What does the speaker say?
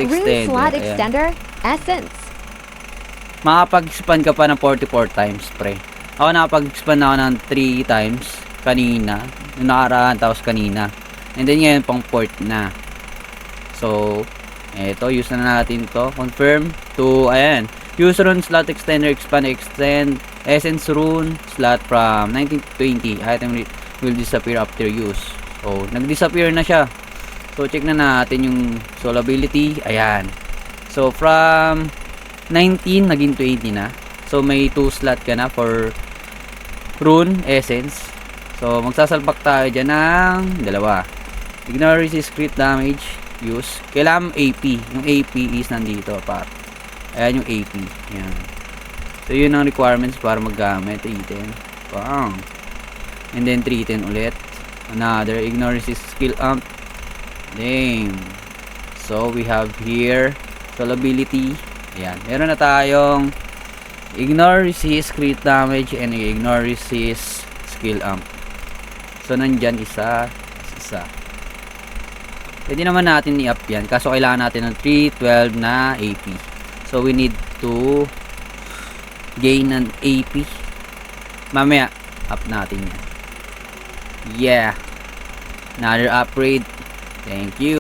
Rune slot Ayan. extender, essence. Makapag-expand ka pa ng 44 times, pre. Ako nakapag-expand ako ng 3 times kanina. Yung nakaraan, tapos kanina. And then ngayon, pang 4th na. So, eto, use na natin to. Confirm to, ayan. Use rune slot extender, extend essence rune slot from 19 to 20. Item will disappear after use. So, nag-disappear na siya. So, check na natin yung soul ability. Ayan. So, from 19 naging 20 na. So may 2 slot ka na for rune essence. So magsasalpak tayo dyan ng dalawa. Ignore resist crit damage use. Kailangan AP. Yung AP is nandito par. Ayan yung AP. Ayan. So yun ang requirements para maggamit. 310. Bang. And then 310 ulit. Another ignore resist skill amp. Damn. So we have here soul ability. Ayan, meron na tayong ignore resist crit damage and ignore resist skill amp. So nandyan isa. Pwede naman natin i-up yan, kaso kailangan natin ng 312 na AP. So we need to gain an AP. Mamaya up natin yan. Yeah, another upgrade. Thank you.